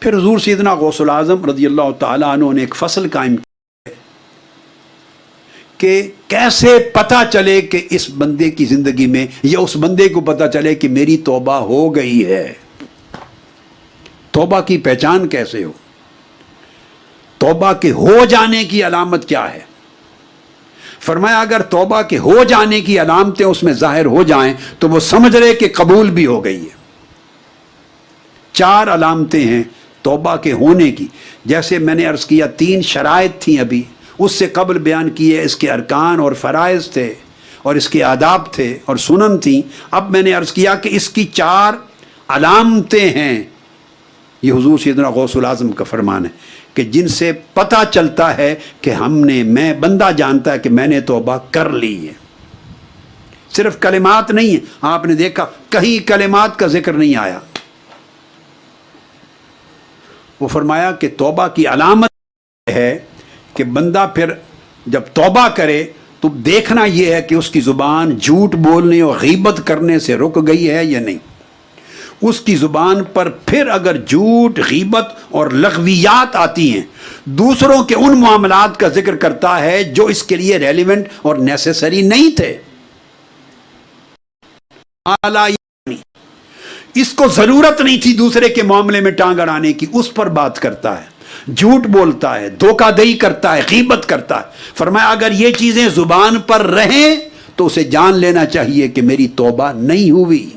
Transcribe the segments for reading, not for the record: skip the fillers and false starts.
پھر حضور سیدنا غوث العظم رضی اللہ تعالیٰ عنہ نے ایک فصل قائم کیا کہ کیسے پتہ چلے کہ اس بندے کی زندگی میں یا اس بندے کو پتہ چلے کہ میری توبہ ہو گئی ہے. توبہ کی پہچان کیسے ہو؟ توبہ کے ہو جانے کی علامت کیا ہے؟ فرمایا اگر توبہ کے ہو جانے کی علامتیں اس میں ظاہر ہو جائیں تو وہ سمجھ رہے کہ قبول بھی ہو گئی ہے. 4 علامتیں ہیں توبہ کے ہونے کی. جیسے میں نے عرض کیا 3 شرائط تھیں ابھی، اس سے قبل بیان کیے اس کے ارکان اور فرائض تھے اور اس کے آداب تھے اور سنن تھیں. اب میں نے عرض کیا کہ اس کی 4 علامتیں ہیں. یہ حضور سیدنا غوث العظم کا فرمان ہے کہ جن سے پتہ چلتا ہے کہ میں بندہ جانتا ہے کہ میں نے توبہ کر لی ہے. صرف کلمات نہیں ہیں، آپ نے دیکھا کہیں کلمات کا ذکر نہیں آیا. وہ فرمایا کہ توبہ کی علامت ہے کہ بندہ پھر جب توبہ کرے تو دیکھنا یہ ہے کہ اس کی زبان جھوٹ بولنے اور غیبت کرنے سے رک گئی ہے یا نہیں. اس کی زبان پر پھر اگر جھوٹ، غیبت اور لغویات آتی ہیں، دوسروں کے ان معاملات کا ذکر کرتا ہے جو اس کے لیے ریلیونٹ اور نیسیسری نہیں تھے، اس کو ضرورت نہیں تھی دوسرے کے معاملے میں ٹانگ اڑانے کی، اس پر بات کرتا ہے، جھوٹ بولتا ہے، دھوکہ دہی کرتا ہے، غیبت کرتا ہے. فرمایا اگر یہ چیزیں زبان پر رہیں تو اسے جان لینا چاہیے کہ میری توبہ نہیں ہوئی.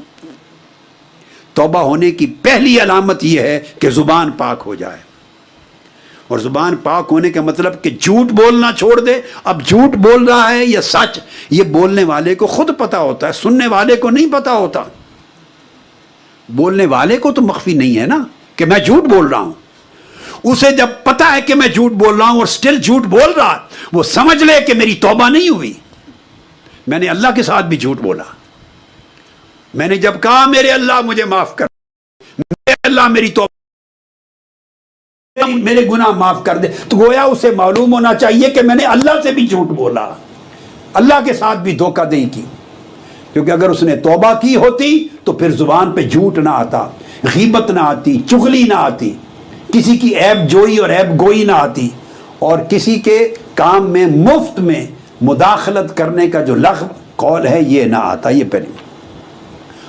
توبہ ہونے کی پہلی علامت یہ ہے کہ زبان پاک ہو جائے. اور زبان پاک ہونے کا مطلب کہ جھوٹ بولنا چھوڑ دے. اب جھوٹ بول رہا ہے یا سچ، یہ بولنے والے کو خود پتا ہوتا ہے، سننے والے کو نہیں پتا ہوتا. بولنے والے کو تو مخفی نہیں ہے نا کہ میں جھوٹ بول رہا ہوں. اسے جب پتا ہے کہ میں جھوٹ بول رہا ہوں اور سٹل جھوٹ بول رہا ہے، وہ سمجھ لے کہ میری توبہ نہیں ہوئی. میں نے اللہ کے ساتھ بھی جھوٹ بولا. میں نے جب کہا میرے اللہ مجھے معاف کر، میرے اللہ میری توبہ، میرے گناہ معاف کر دے، تو گویا اسے معلوم ہونا چاہیے کہ میں نے اللہ سے بھی جھوٹ بولا، اللہ کے ساتھ بھی دھوکہ دہی کی. کیونکہ اگر اس نے توبہ کی ہوتی تو پھر زبان پہ جھوٹ نہ آتا، غیبت نہ آتی، چغلی نہ آتی، کسی کی عیب جوئی اور عیب گوئی نہ آتی، اور کسی کے کام میں مفت میں مداخلت کرنے کا جو لغو قول ہے یہ نہ آتا. یہ پہلی.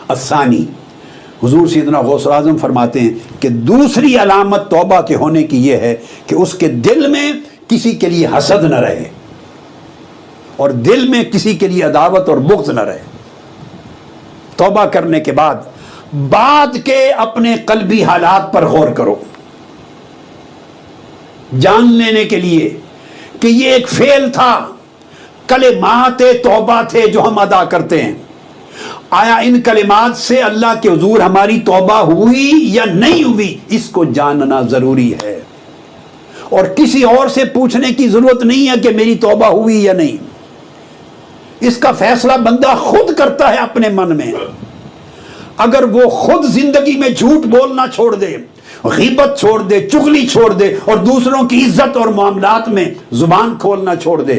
الثانی، حضور سیدنا غوث العظم فرماتے ہیں کہ دوسری علامت توبہ کے ہونے کی یہ ہے کہ اس کے دل میں کسی کے لیے حسد نہ رہے اور دل میں کسی کے لیے عداوت اور بغض نہ رہے. توبہ کرنے کے بعد کے اپنے قلبی حالات پر غور کرو، جان لینے کے لیے کہ یہ ایک فعل تھا، کلمات توبہ تھے جو ہم ادا کرتے ہیں. آیا ان کلمات سے اللہ کے حضور ہماری توبہ ہوئی یا نہیں ہوئی، اس کو جاننا ضروری ہے. اور کسی اور سے پوچھنے کی ضرورت نہیں ہے کہ میری توبہ ہوئی یا نہیں. اس کا فیصلہ بندہ خود کرتا ہے اپنے من میں. اگر وہ خود زندگی میں جھوٹ بولنا چھوڑ دے، غیبت چھوڑ دے، چغلی چھوڑ دے اور دوسروں کی عزت اور معاملات میں زبان کھولنا چھوڑ دے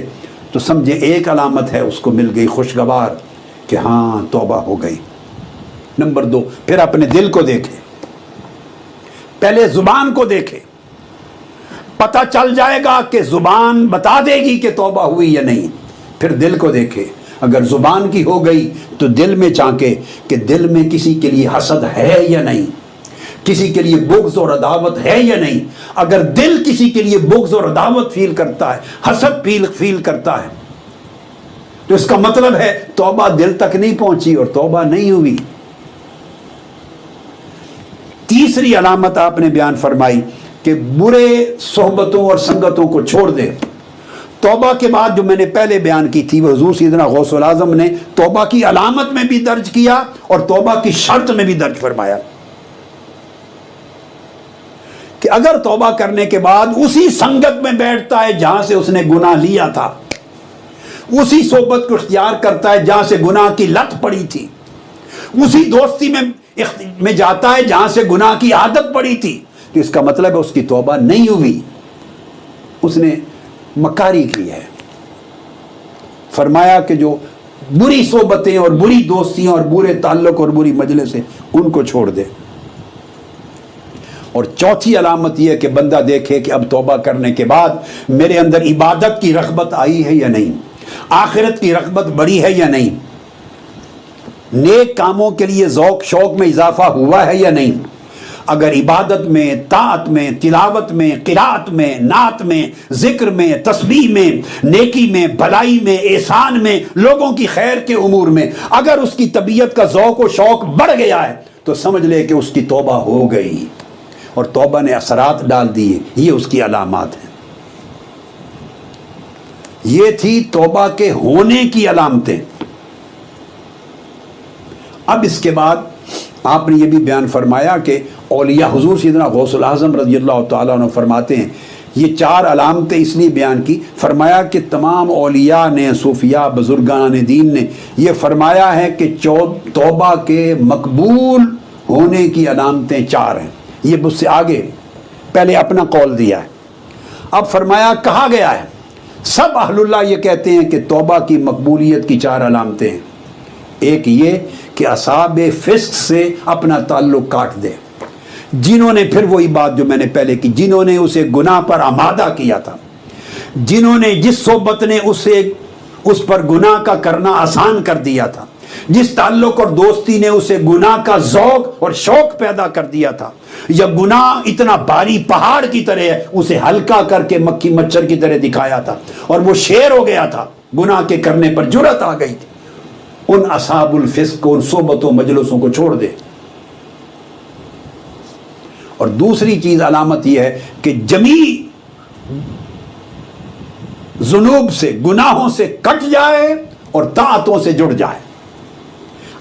تو سمجھے ایک علامت ہے اس کو مل گئی خوشگوار کہ ہاں توبہ ہو گئی. نمبر 2، پھر اپنے دل کو دیکھے. پہلے زبان کو دیکھے، پتہ چل جائے گا کہ زبان بتا دے گی کہ توبہ ہوئی یا نہیں. پھر دل کو دیکھے، اگر زبان کی ہو گئی تو دل میں چانکے کہ دل میں کسی کے لیے حسد ہے یا نہیں، کسی کے لیے بغض اور عداوت ہے یا نہیں. اگر دل کسی کے لیے بغض اور عداوت فیل کرتا ہے، حسد فیل کرتا ہے، تو اس کا مطلب ہے توبہ دل تک نہیں پہنچی اور توبہ نہیں ہوئی. تیسری علامت آپ نے بیان فرمائی کہ برے صحبتوں اور سنگتوں کو چھوڑ دے. توبہ کے بعد جو میں نے پہلے بیان کی تھی وہ حضور سیدنا غوث العظم نے توبہ کی علامت میں بھی درج کیا اور توبہ کی شرط میں بھی درج فرمایا کہ اگر توبہ کرنے کے بعد اسی سنگت میں بیٹھتا ہے جہاں سے اس نے گناہ لیا تھا، اسی صحبت کو اختیار کرتا ہے جہاں سے گناہ کی لت پڑی تھی، اسی دوستی میں جاتا ہے جہاں سے گناہ کی عادت پڑی تھی، تو اس کا مطلب ہے اس کی توبہ نہیں ہوئی، اس نے مکاری کی ہے. فرمایا کہ جو بری صحبتیں اور بری دوستیاں اور برے تعلق اور بری مجلس ہیں ان کو چھوڑ دے. اور چوتھی علامت یہ کہ بندہ دیکھے کہ اب توبہ کرنے کے بعد میرے اندر عبادت کی رغبت آئی ہے یا نہیں، آخرت کی رغبت بڑھی ہے یا نہیں، نیک کاموں کے لیے ذوق شوق میں اضافہ ہوا ہے یا نہیں۔ اگر عبادت میں، طاعت میں، تلاوت میں، قرات میں، نعت میں، ذکر میں، تسبیح میں، نیکی میں، بھلائی میں، احسان میں، لوگوں کی خیر کے امور میں اگر اس کی طبیعت کا ذوق و شوق بڑھ گیا ہے تو سمجھ لے کہ اس کی توبہ ہو گئی اور توبہ نے اثرات ڈال دیے۔ یہ اس کی علامات ہیں۔ یہ تھی توبہ کے ہونے کی علامتیں۔ اب اس کے بعد آپ نے یہ بھی بیان فرمایا کہ اولیاء، حضور سیدنا غوث الاعظم رضی اللہ تعالیٰ عنہ فرماتے ہیں، یہ 4 علامتیں اس لیے بیان کی، فرمایا کہ تمام اولیاء نے، صوفیاء، بزرگان دین نے یہ فرمایا ہے کہ توبہ کے مقبول ہونے کی علامتیں 4 ہیں۔ یہ مجھ سے آگے پہلے اپنا قول دیا ہے، اب فرمایا کہا گیا ہے سب اہل اللہ یہ کہتے ہیں کہ توبہ کی مقبولیت کی 4 علامتیں ہیں۔ ایک یہ کہ اصحاب فسق سے اپنا تعلق کاٹ دے، جنہوں نے، پھر وہی بات جو میں نے پہلے کی، جنہوں نے اسے گناہ پر آمادہ کیا تھا، جنہوں نے، جس صحبت نے اس پر گناہ کا کرنا آسان کر دیا تھا، جس تعلق اور دوستی نے اسے گناہ کا ذوق اور شوق پیدا کر دیا تھا، یا گناہ اتنا بھاری پہاڑ کی طرح ہے اسے ہلکا کر کے مکھی مچھر کی طرح دکھایا تھا اور وہ شیر ہو گیا تھا، گناہ کے کرنے پر جرأت آ گئی تھی، ان اصحاب الفسق کو، ان صحبتوں مجلسوں کو چھوڑ دے۔ اور دوسری چیز علامت یہ ہے کہ جمیع ذنوب سے، گناہوں سے کٹ جائے اور طاعتوں سے جڑ جائے،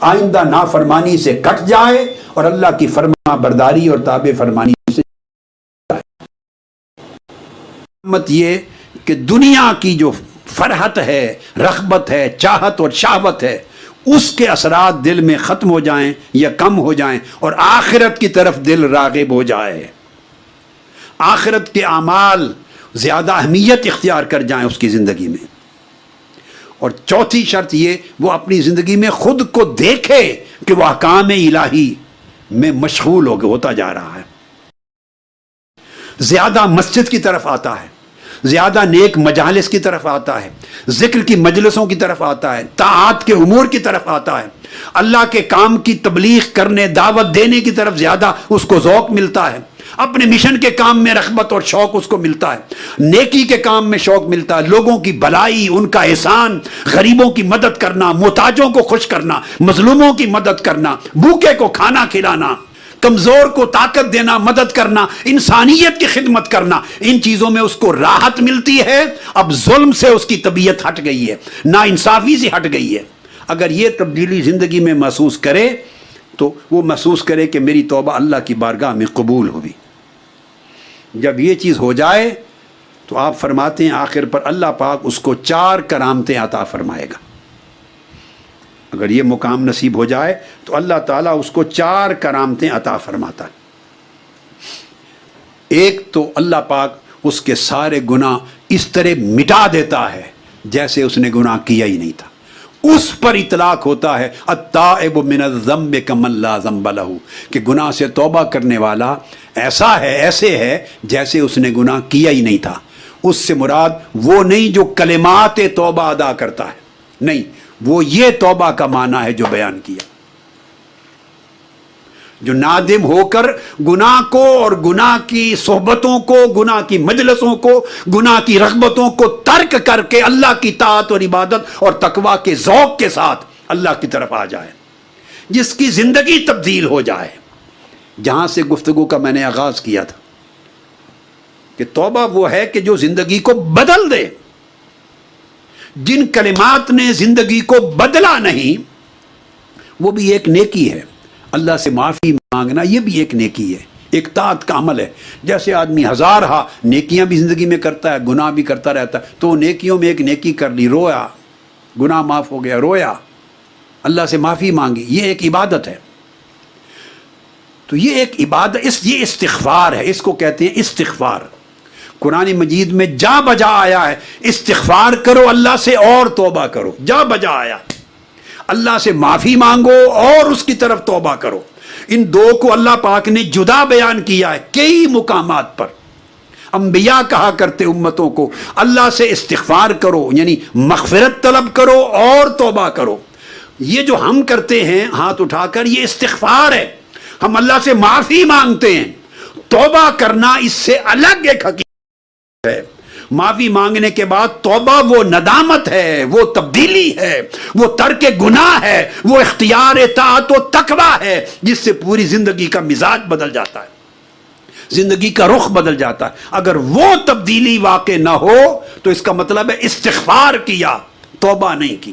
آئندہ نافرمانی سے کٹ جائے اور اللہ کی فرما برداری اور تابع فرمانی سے جائے۔ علامت یہ کہ دنیا کی جو فرحت ہے، رغبت ہے، چاہت اور شہوت ہے، اس کے اثرات دل میں ختم ہو جائیں یا کم ہو جائیں اور آخرت کی طرف دل راغب ہو جائے، آخرت کے اعمال زیادہ اہمیت اختیار کر جائیں اس کی زندگی میں۔ اور چوتھی شرط یہ، وہ اپنی زندگی میں خود کو دیکھے کہ وہ احکام الہی میں مشغول ہوتا جا رہا ہے، زیادہ مسجد کی طرف آتا ہے، زیادہ نیک مجالس کی طرف آتا ہے، ذکر کی مجلسوں کی طرف آتا ہے، طاعات کے امور کی طرف آتا ہے، اللہ کے کام کی تبلیغ کرنے، دعوت دینے کی طرف زیادہ اس کو ذوق ملتا ہے، اپنے مشن کے کام میں رغبت اور شوق اس کو ملتا ہے، نیکی کے کام میں شوق ملتا ہے، لوگوں کی بھلائی، ان کا احسان، غریبوں کی مدد کرنا، محتاجوں کو خوش کرنا، مظلوموں کی مدد کرنا، بھوکے کو کھانا کھلانا، کمزور کو طاقت دینا، مدد کرنا، انسانیت کی خدمت کرنا، ان چیزوں میں اس کو راحت ملتی ہے۔ اب ظلم سے اس کی طبیعت ہٹ گئی ہے، ناانصافی سے ہٹ گئی ہے۔ اگر یہ تبدیلی زندگی میں محسوس کرے تو وہ محسوس کرے کہ میری توبہ اللہ کی بارگاہ میں قبول ہوئی۔ جب یہ چیز ہو جائے تو آپ فرماتے ہیں آخر پر اللہ پاک اس کو 4 کرامتیں عطا فرمائے گا۔ اگر یہ مقام نصیب ہو جائے تو اللہ تعالیٰ اس کو 4 کرامتیں عطا فرماتا ہے۔ ایک تو اللہ پاک اس کے سارے گناہ اس طرح مٹا دیتا ہے جیسے اس نے گناہ کیا ہی نہیں تھا، اس پر اطلاق ہوتا ہے التائب من الذنب کمن لا ذنب لہ، کہ گناہ سے توبہ کرنے والا ایسے ہے جیسے اس نے گناہ کیا ہی نہیں تھا۔ اس سے مراد وہ نہیں جو کلمات توبہ ادا کرتا ہے، نہیں، وہ یہ توبہ کا معنی ہے جو بیان کیا، جو نادم ہو کر گناہ کو اور گناہ کی صحبتوں کو، گناہ کی مجلسوں کو، گناہ کی رغبتوں کو ترک کر کے اللہ کی طاعت اور عبادت اور تقوی کے ذوق کے ساتھ اللہ کی طرف آ جائے، جس کی زندگی تبدیل ہو جائے۔ جہاں سے گفتگو کا میں نے آغاز کیا تھا کہ توبہ وہ ہے کہ جو زندگی کو بدل دے۔ جن کلمات نے زندگی کو بدلا نہیں، وہ بھی ایک نیکی ہے۔ اللہ سے معافی مانگنا یہ بھی ایک نیکی ہے، ایک طاعت کا عمل ہے۔ جیسے آدمی ہزارہا نیکیاں بھی زندگی میں کرتا ہے، گناہ بھی کرتا رہتا ہے، تو نیکیوں میں ایک نیکی کر لی، رویا، گناہ معاف ہو گیا، رویا، اللہ سے معافی مانگی، یہ ایک عبادت ہے۔ تو یہ ایک عبادت، یہ استغفار ہے، اس کو کہتے ہیں استغفار۔ قرآن مجید میں جا بجا آیا ہے استغفار کرو اللہ سے اور توبہ کرو، جا بجا آیا، اللہ سے معافی مانگو اور اس کی طرف توبہ کرو۔ ان دو کو اللہ پاک نے جدا بیان کیا ہے کئی مقامات پر. انبیاء کہا کرتے امتوں کو اللہ سے استغفار کرو، یعنی مغفرت طلب کرو اور توبہ کرو. یہ جو ہم کرتے ہیں ہاتھ اٹھا کر، یہ استغفار ہے، ہم اللہ سے معافی مانگتے ہیں. توبہ کرنا اس سے الگ ایک حقیقت ہے. معافی مانگنے کے بعد توبہ وہ ندامت ہے، وہ تبدیلی ہے، وہ ترک گناہ ہے، وہ اختیار اطاعت و تقوی ہے، جس سے پوری زندگی کا مزاج بدل جاتا ہے، زندگی کا رخ بدل جاتا ہے. اگر وہ تبدیلی واقع نہ ہو تو اس کا مطلب ہے استغفار کیا، توبہ نہیں کی.